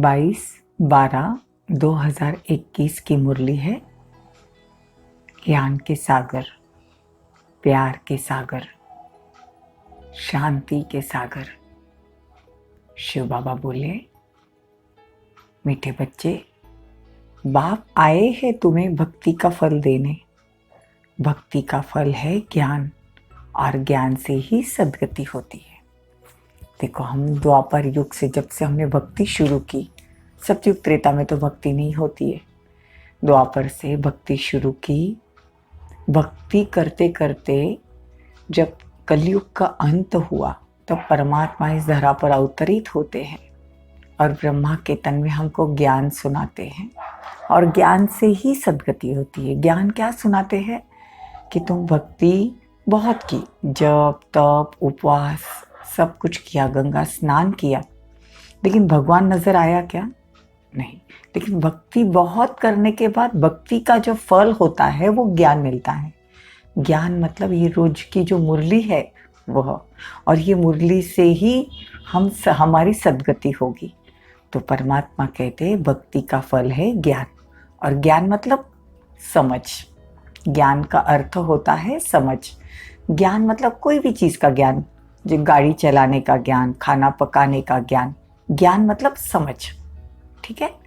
22/12/2021 की मुरली है। ज्ञान के सागर, प्यार के सागर, शांति के सागर। शिव बाबा बोले, मीठे बच्चे, बाप आए हैं तुम्हें भक्ति का फल देने। भक्ति का फल है ज्ञान, और ज्ञान से ही सद्गति होती है। देखो, हम द्वापर युग से जब से हमने भक्ति शुरू की, सतयुग त्रेता में तो भक्ति नहीं होती है, द्वापर से भक्ति शुरू की। भक्ति करते करते जब कलयुग का अंत हुआ, तब परमात्मा इस धरा पर अवतरित होते हैं और ब्रह्मा के तन में हमको ज्ञान सुनाते हैं, और ज्ञान से ही सद्गति होती है। ज्ञान क्या सुनाते हैं कि तुम भक्ति बहुत की, जप तप उपवास सब कुछ किया, गंगा स्नान किया, लेकिन भगवान नजर आया क्या? नहीं। लेकिन भक्ति बहुत करने के बाद भक्ति का जो फल होता है वो ज्ञान मिलता है। ज्ञान मतलब ये रोज की जो मुरली है वह, और ये मुरली से ही हमारी सद्गति होगी। तो परमात्मा कहते हैं भक्ति का फल है ज्ञान, और ज्ञान मतलब समझ। ज्ञान का अर्थ होता है समझ। ज्ञान मतलब कोई भी चीज़ का ज्ञान, जो गाड़ी चलाने का ज्ञान, खाना पकाने का ज्ञान। ज्ञान मतलब समझ, ठीक है।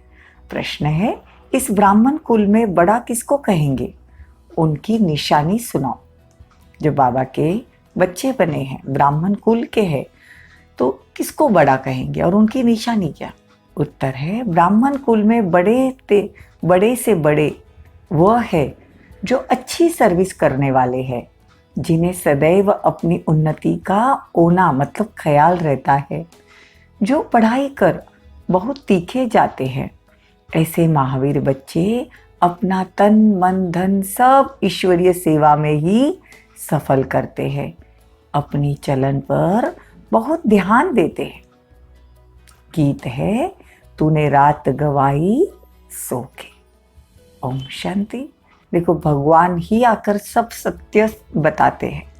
प्रश्न है, इस ब्राह्मण कुल में बड़ा किसको कहेंगे? उनकी निशानी सुनाओ। जो बाबा के बच्चे बने हैं, ब्राह्मण कुल के हैं, तो किसको बड़ा कहेंगे और उनकी निशानी क्या? उत्तर है, ब्राह्मण कुल में बड़े से बड़े वह है जो अच्छी सर्विस करने वाले हैं, जिन्हें सदैव अपनी उन्नति का ओना मतलब ख्याल रहता है, जो पढ़ाई कर बहुत तीखे जाते हैं। ऐसे महावीर बच्चे अपना तन मन धन सब ईश्वरीय सेवा में ही सफल करते हैं, अपनी चलन पर बहुत ध्यान देते हैं। गीत है, तूने रात गवाई सो के। ओम शांति। देखो, भगवान ही आकर सब सत्य बताते हैं,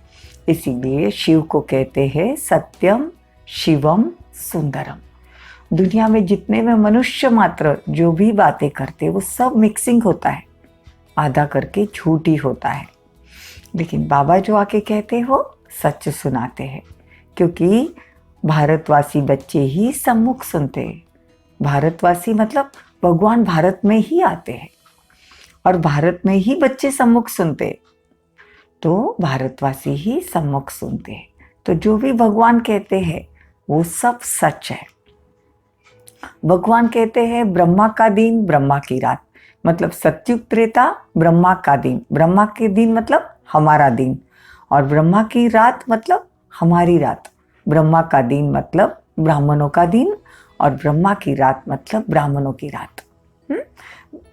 इसीलिए शिव को कहते हैं सत्यम शिवम सुंदरम। दुनिया में जितने में मनुष्य मात्र जो भी बातें करते वो सब मिक्सिंग होता है, आधा करके झूठ ही होता है। लेकिन बाबा जो आके कहते हो सच सुनाते हैं, क्योंकि भारतवासी बच्चे ही सम्मुख सुनते हैं। भारतवासी मतलब भगवान भारत में ही आते हैं, और भारत में ही बच्चे सम्मुख सुनते, तो भारतवासी ही सम्मुख सुनते हैं। तो जो भी भगवान कहते हैं वो सब सच है। भगवान कहते हैं ब्रह्मा का दिन ब्रह्मा की रात, मतलब सतयुग त्रेता ब्रह्मा का दिन, ब्रह्मा के दिन मतलब हमारा दिन, और ब्रह्मा की रात मतलब हमारी रात। ब्रह्मा का दिन मतलब ब्राह्मणों का दिन, और ब्रह्मा की रात मतलब ब्राह्मणों की रात।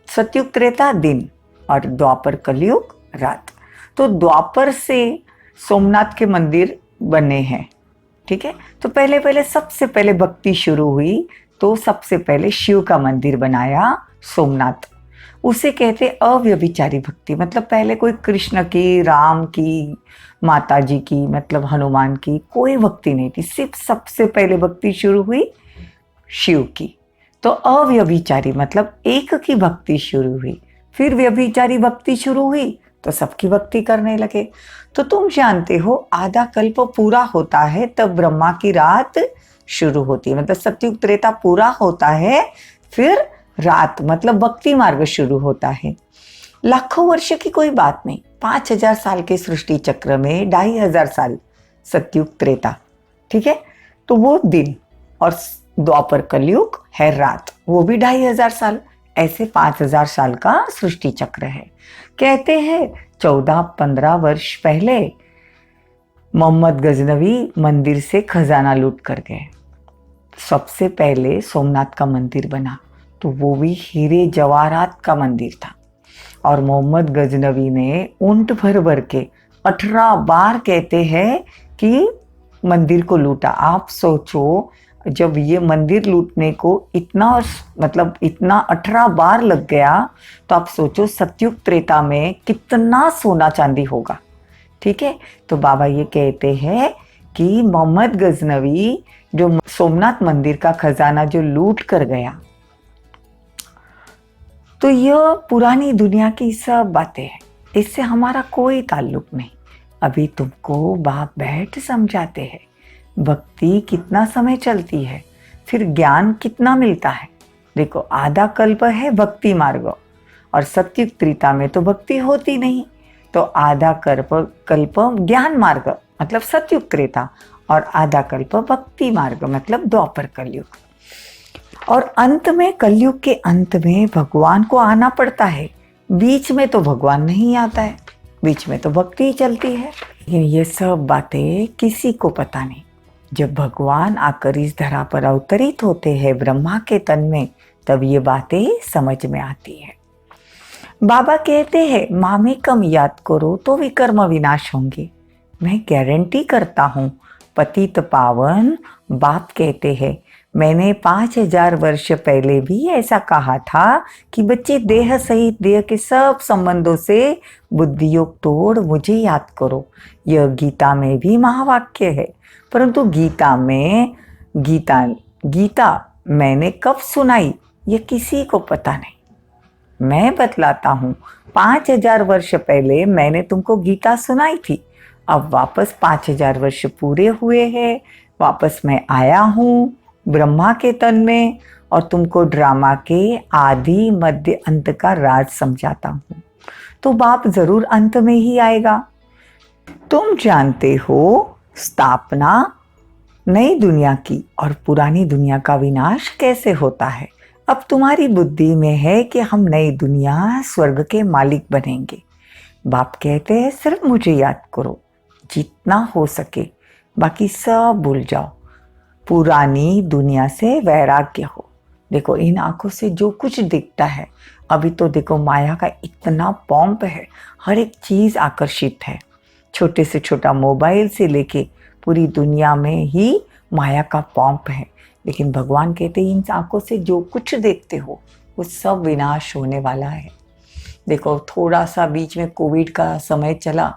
सतयुग त्रेता दिन और द्वापर कलयुग रात। तो द्वापर से सोमनाथ के मंदिर बने हैं, ठीक है। तो पहले सबसे पहले भक्ति शुरू हुई, तो सबसे पहले शिव का मंदिर बनाया सोमनाथ। उसे कहते अव्यभिचारी भक्ति, मतलब पहले कोई कृष्ण की, राम की, माता जी की मतलब हनुमान की कोई भक्ति नहीं थी, सिर्फ सबसे पहले भक्ति शुरू हुई शिव की। तो अव्यभिचारी मतलब एक की भक्ति शुरू हुई, फिर व्यभिचारी भक्ति शुरू हुई तो सबकी भक्ति करने लगे। तो तुम जानते हो, आधा कल्प पूरा होता है तब ब्रह्मा की रात शुरू होती है, मतलब सतयुग त्रेता पूरा होता है, फिर रात मतलब भक्ति मार्ग शुरू होता है। लाखों वर्ष की कोई बात नहीं, 5000 साल के सृष्टि चक्र में 2500 साल सतयुग त्रेता, ठीक है। तो वो दिन, और द्वापर कलयुग है रात, वो भी 2500 साल, ऐसे 5000 साल का सृष्टि चक्र है। कहते हैं 14-15 वर्ष पहले मोहम्मद गजनवी मंदिर से खजाना लूट कर गए। सबसे पहले सोमनाथ का मंदिर बना, तो वो भी हीरे जवाहरात का मंदिर था, और मोहम्मद गजनवी ने ऊंट भर के 18 बार कहते हैं कि मंदिर को लूटा। आप सोचो, जब ये मंदिर लूटने को इतना 18 बार लग गया, तो आप सोचो सतयुग त्रेता में कितना सोना चांदी होगा, ठीक है। तो बाबा ये कहते हैं कि मोहम्मद गजनवी जो सोमनाथ मंदिर का खजाना जो लूट कर गया, तो यह पुरानी दुनिया की सब बातें हैं, इससे हमारा कोई ताल्लुक नहीं। अभी तुमको बाप बैठ समझाते हैं भक्ति कितना समय चलती है, फिर ज्ञान कितना मिलता है। देखो, आधा कल्प है भक्ति मार्ग, और सत्युग त्रेता में तो भक्ति होती नहीं, तो आधा कल्प ज्ञान मार्ग मतलब सत्युग त्रेता, और आधा कल्प भक्ति मार्ग मतलब द्वापर कलयुग। और अंत में, कलयुग के अंत में भगवान को आना पड़ता है। बीच में तो भगवान नहीं आता है, बीच में तो भक्ति ही चलती है। लेकिन ये सब बातें किसी को पता नहीं। जब भगवान आकर इस धरा पर अवतरित होते हैं ब्रह्मा के तन में, तब ये बातें समझ में आती है। बाबा कहते हैं मामेकम याद करो तो विकर्म विनाश होंगे। मैं गारंटी करता हूँ पतित पावन बाप कहते हैं, मैंने 5000 वर्ष पहले भी ऐसा कहा था कि बच्चे देह सहित देह के सब संबंधों से बुद्धियोग तोड़ मुझे याद करो। यह गीता में भी महावाक्य है, परंतु गीता मैंने कब सुनाई ये किसी को पता नहीं। मैं बतलाता हूँ, 5000 वर्ष पहले मैंने तुमको गीता सुनाई थी। अब वापस 5000 वर्ष पूरे हुए हैं, वापस मैं आया हूँ ब्रह्मा के तन में, और तुमको ड्रामा के आदि मध्य अंत का राज समझाता हूँ। तो बाप जरूर अंत में ही आएगा। तुम जानते हो स्थापना नई दुनिया की और पुरानी दुनिया का विनाश कैसे होता है। अब तुम्हारी बुद्धि में है कि हम नई दुनिया स्वर्ग के मालिक बनेंगे। बाप कहते हैं सिर्फ मुझे याद करो जितना हो सके, बाकी सब भूल जाओ। पुरानी दुनिया से वैराग्य हो। देखो, इन आंखों से जो कुछ दिखता है, अभी तो देखो माया का इतना पॉम्प है, हर एक चीज आकर्षित है। छोटे से छोटा मोबाइल से लेके पूरी दुनिया में ही माया का पॉम्प है। लेकिन भगवान कहते हैं इन आंखों से जो कुछ देखते हो वो सब विनाश होने वाला है। देखो, थोड़ा सा बीच में कोविड का समय चला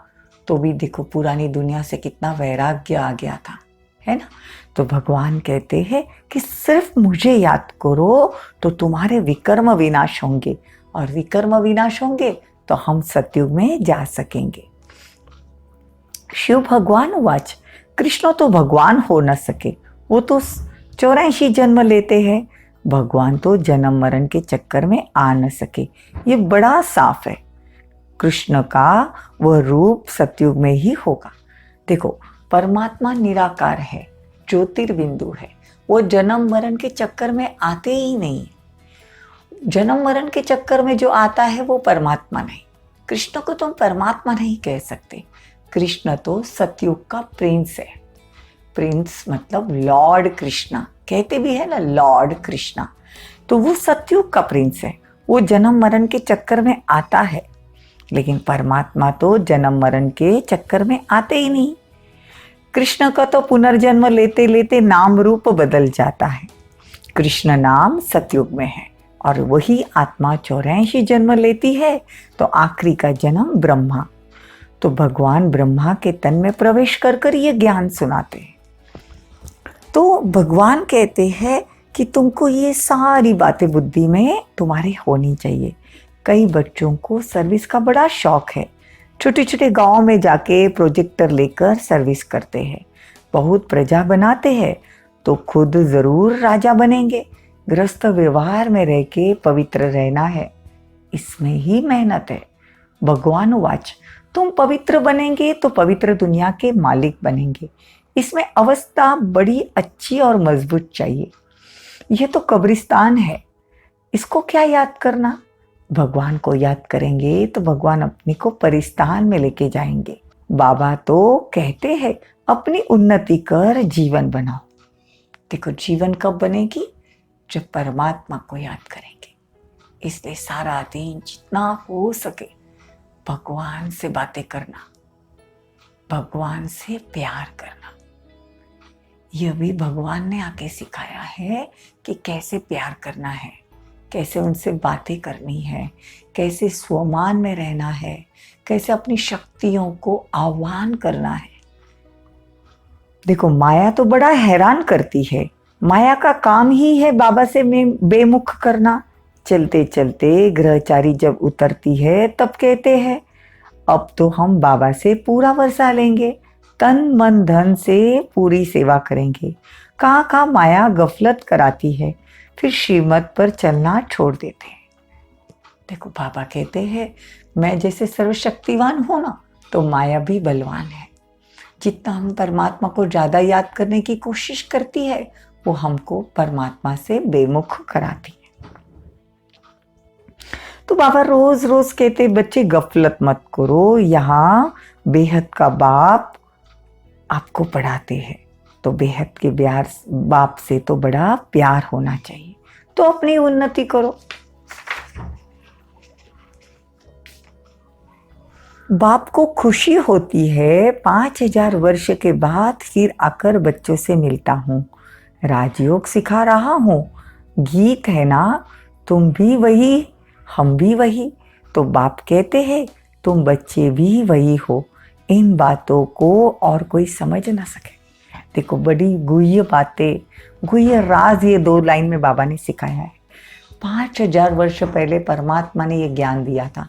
तो भी देखो पुरानी दुनिया से कितना वैराग्य आ गया था, है ना। तो भगवान कहते हैं कि सिर्फ मुझे याद करो तो तुम्हारे विकर्म विनाश होंगे, और विकर्म विनाश होंगे तो हम सतयुग में जा सकेंगे। शिव भगवान उवाच, कृष्ण तो भगवान हो न सके, वो तो 84 जन्म लेते हैं। भगवान तो जन्म मरण के चक्कर में आ न सके, ये बड़ा साफ है। कृष्ण का वह रूप सतयुग में ही होगा। देखो, परमात्मा निराकार है, ज्योतिर्बिंदु है, वो जन्म मरण के चक्कर में आते ही नहीं। जन्म मरण के चक्कर में जो आता है वो परमात्मा नहीं। कृष्ण को तुम परमात्मा नहीं कह सकते। कृष्ण तो सतयुग का प्रिंस है। प्रिंस मतलब लॉर्ड कृष्णा, कहते भी है ना लॉर्ड कृष्णा। तो वो सतयुग का प्रिंस है, वो जन्म मरण के चक्कर में आता है। लेकिन परमात्मा तो जन्म मरण के चक्कर में आते ही नहीं। कृष्ण का तो पुनर्जन्म लेते लेते नाम रूप बदल जाता है। कृष्ण नाम सतयुग में है, और वही आत्मा 84 जन्म लेती है, तो आखिरी का जन्म ब्रह्मा। तो भगवान ब्रह्मा के तन में प्रवेश कर कर ये ज्ञान सुनाते हैं। तो भगवान कहते हैं कि तुमको ये सारी बातें बुद्धि में तुम्हारे होनी चाहिए। कई बच्चों को सर्विस का बड़ा शौक है, छोटे छोटे गांव में जाके प्रोजेक्टर लेकर सर्विस करते हैं, बहुत प्रजा बनाते हैं, तो खुद जरूर राजा बनेंगे। गृहस्थ व्यवहार में रह के पवित्र रहना है, इसमें ही मेहनत है। भगवान उवाच, तुम पवित्र बनेंगे तो पवित्र दुनिया के मालिक बनेंगे। इसमें अवस्था बड़ी अच्छी और मजबूत चाहिए। यह तो कब्रिस्तान है, इसको क्या याद करना। भगवान को याद करेंगे तो भगवान अपने को परिस्तान में लेके जाएंगे। बाबा तो कहते हैं अपनी उन्नति कर जीवन बनाओ। देखो, जीवन कब बनेगी, जब परमात्मा को याद करेंगे। इसलिए सारा दिन जितना हो सके भगवान से बातें करना, भगवान से प्यार करना। यह भी भगवान ने आके सिखाया है कि कैसे प्यार करना है, कैसे उनसे बातें करनी है, कैसे स्वमान में रहना है, कैसे अपनी शक्तियों को आह्वान करना है। देखो, माया तो बड़ा हैरान करती है। माया का काम ही है बाबा से बेमुख करना। चलते चलते ग्रहचारी जब उतरती है तब कहते हैं अब तो हम बाबा से पूरा वर्षा लेंगे, तन मन धन से पूरी सेवा करेंगे। कहाँ कहाँ माया गफलत कराती है, फिर श्रीमत पर चलना छोड़ देते हैं। देखो बाबा कहते हैं मैं जैसे सर्वशक्तिवान हूं ना, तो माया भी बलवान है। जितना हम परमात्मा को ज्यादा याद करने की कोशिश करती है, वो हमको परमात्मा से बेमुख कराती है। तो बाबा रोज रोज कहते बच्चे गफलत मत करो, यहाँ बेहद का बाप आपको पढ़ाते हैं, तो बेहद के बाप से तो बड़ा प्यार होना चाहिए। तो अपनी उन्नति करो। बाप को खुशी होती है 5000 वर्ष के बाद फिर आकर बच्चों से मिलता हूँ, राजयोग सिखा रहा हूँ। गीत है ना, तुम भी वही हम भी वही। तो बाप कहते हैं तुम बच्चे भी वही हो। इन बातों को और कोई समझ ना सके। देखो बड़ी गुह्य बातें, गुह्य राज ये 2 लाइन में बाबा ने सिखाया है। 5000 वर्ष पहले परमात्मा ने ये ज्ञान दिया था।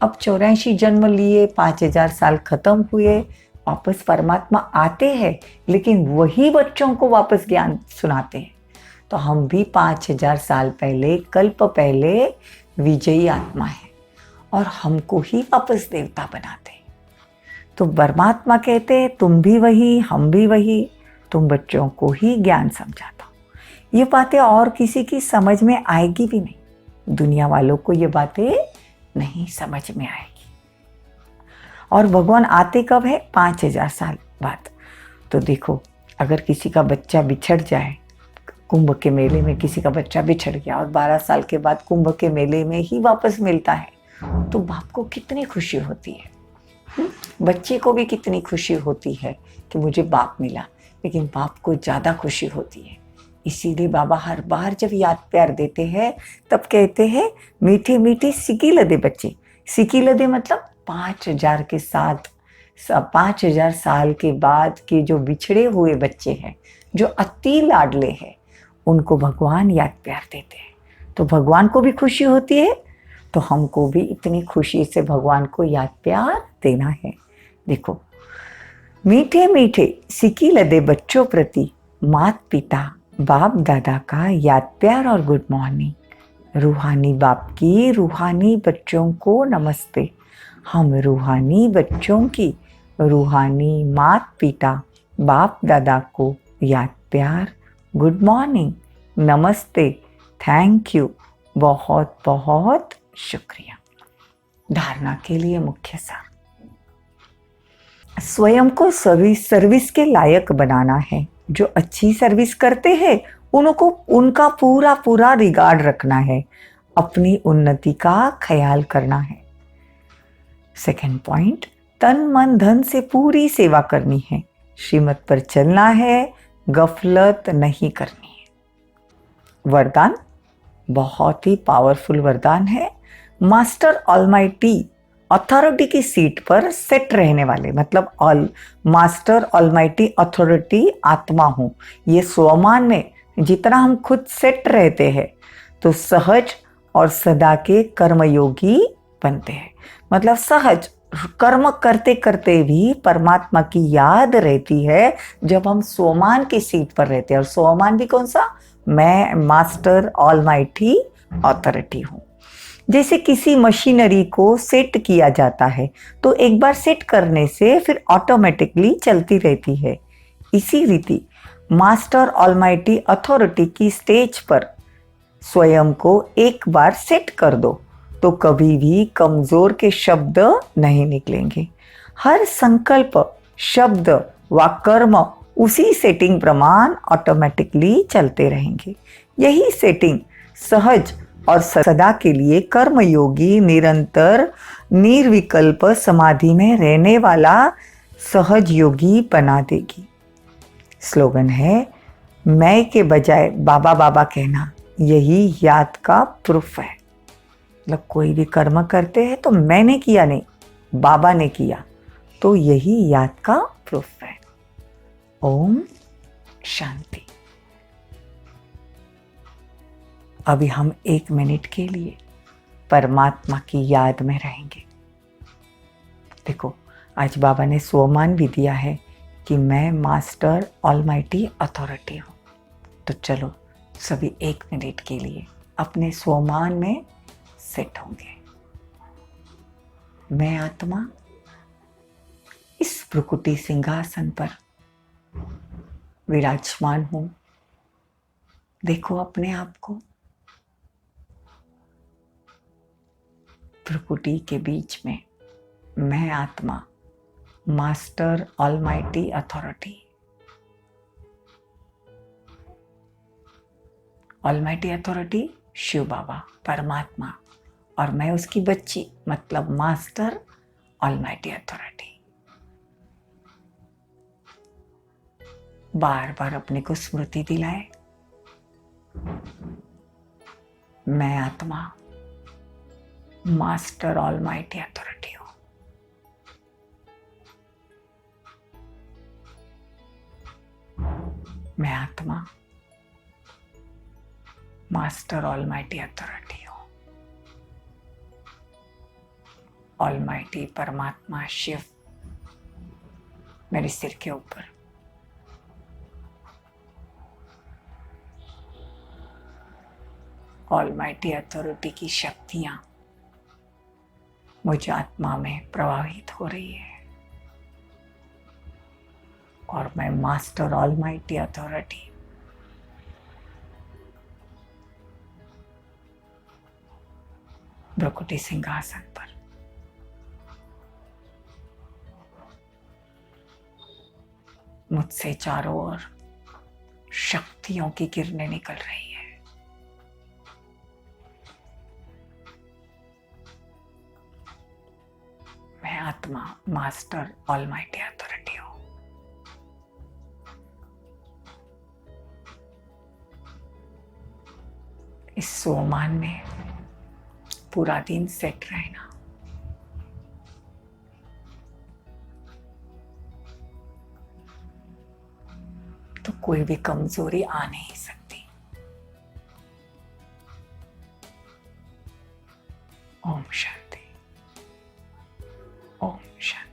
अब 84 जन्म लिए, 5000 साल खत्म हुए, वापस परमात्मा आते हैं, लेकिन वही बच्चों को वापस ज्ञान सुनाते हैं। तो हम भी 5000 साल पहले, कल्प पहले विजयी आत्मा है और हमको ही वापस देवता बनाते हैं। तो परमात्मा कहते हैं तुम भी वही हम भी वही, तुम बच्चों को ही ज्ञान समझाता हूँ। ये बातें और किसी की समझ में आएगी भी नहीं, दुनिया वालों को ये बातें नहीं समझ में आएगी। और भगवान आते कब है? 5000 साल बाद। तो देखो अगर किसी का बच्चा बिछड़ जाए, कुंभ के मेले में किसी का बच्चा बिछड़ गया और 12 साल के बाद कुंभ के मेले में ही वापस मिलता है, तो बाप को कितनी खुशी होती है। बच्चे को भी कितनी खुशी होती है कि मुझे बाप मिला, लेकिन बाप को ज़्यादा खुशी होती है। इसीलिए बाबा हर बार जब याद प्यार देते हैं तब कहते हैं मीठे मीठे सिकी लदे बच्चे। सिकी लदे मतलब 5000 के साथ 5000 साल के बाद के जो बिछड़े हुए बच्चे हैं, जो अति लाडले हैं, उनको भगवान याद प्यार देते हैं। तो भगवान को भी खुशी होती है, तो हमको भी इतनी खुशी से भगवान को याद प्यार देना है। देखो मीठे मीठे सिकी लदे बच्चों प्रति माता पिता बाप दादा का याद प्यार और गुड मॉर्निंग। रूहानी बाप की रूहानी बच्चों को नमस्ते। हम रूहानी बच्चों की रूहानी माता पिता बाप दादा को याद प्यार, गुड मॉर्निंग, नमस्ते, थैंक यू, बहुत बहुत शुक्रिया। धारणा के लिए मुख्य सार, स्वयं को सर्विस के लायक बनाना है। जो अच्छी सर्विस करते हैं उनको उनका पूरा पूरा रिगार्ड रखना है, अपनी उन्नति का ख्याल करना है। सेकंड पॉइंट, तन मन धन से पूरी सेवा करनी है, श्रीमत पर चलना है, गफलत नहीं करनी है। वरदान बहुत ही पावरफुल वरदान है। मास्टर ऑलमाइटी अथॉरिटी की सीट पर सेट रहने वाले, मतलब मास्टर ऑलमाइटी अथॉरिटी आत्मा हूँ। ये स्वमान में जितना हम खुद सेट रहते हैं तो सहज और सदा के कर्मयोगी बनते हैं। मतलब सहज कर्म करते करते भी परमात्मा की याद रहती है जब हम स्वमान की सीट पर रहते हैं। और स्वमान भी कौन सा? मैं मास्टर ऑलमाइटी अथॉरिटी हूँ। जैसे किसी मशीनरी को सेट किया जाता है तो एक बार सेट करने से फिर ऑटोमेटिकली चलती रहती है। इसी रीति मास्टर ऑलमाइटी अथॉरिटी की स्टेज पर स्वयं को एक बार सेट कर दो तो कभी भी कमजोर के शब्द नहीं निकलेंगे। हर संकल्प, शब्द व कर्म उसी सेटिंग प्रमाण ऑटोमेटिकली चलते रहेंगे। यही सेटिंग सहज और सदा के लिए कर्मयोगी, निरंतर निर्विकल्प समाधि में रहने वाला सहज योगी बना देगी। स्लोगन है, मैं के बजाय बाबा बाबा कहना, यही याद का प्रूफ है। मतलब कोई भी कर्म करते हैं तो मैंने किया नहीं, बाबा ने किया, तो यही याद का प्रूफ है। ओम शांति। अभी हम 1 मिनट के लिए परमात्मा की याद में रहेंगे। देखो, आज बाबा ने स्वमान भी दिया है कि मैं मास्टर ऑलमाइटी अथॉरिटी हूँ। तो चलो सभी 1 मिनट के लिए अपने स्वमान में सेट होंगे। मैं आत्मा इस प्रकृति सिंहासन पर विराजमान हूं। देखो अपने आप को प्रकृति के बीच में। मैं आत्मा master almighty authority. Almighty authority Shiv Baba परमात्मा, और मैं उसकी बच्ची मतलब मास्टर ऑलमाइटी अथॉरिटी। बार बार अपने को स्मृति दिलाए, मैं आत्मा मास्टर ऑलमाइटी अथॉरिटी हूं। मैं आत्मा मास्टर ऑलमाइटी अथॉरिटी हूं। ऑलमाइटी परमात्मा शिव मेरे सिर के ऊपर। ऑलमाइटी अथॉरिटी की शक्तियां मुझ आत्मा में प्रवाहित हो रही है, और मैं मास्टर ऑलमाइटी अथॉरिटी प्रकृति सिंहासन पर मुझसे चारों ओर शक्तियों की किरणें निकल रही है। मैं आत्मा मास्टर ऑलमाइटी अथॉरिटी हूं। इस सोमान में पूरा दिन सेट रहना। तो कोई भी कमजोरी आ नहीं सकती। ओम शांति, ओम शांति।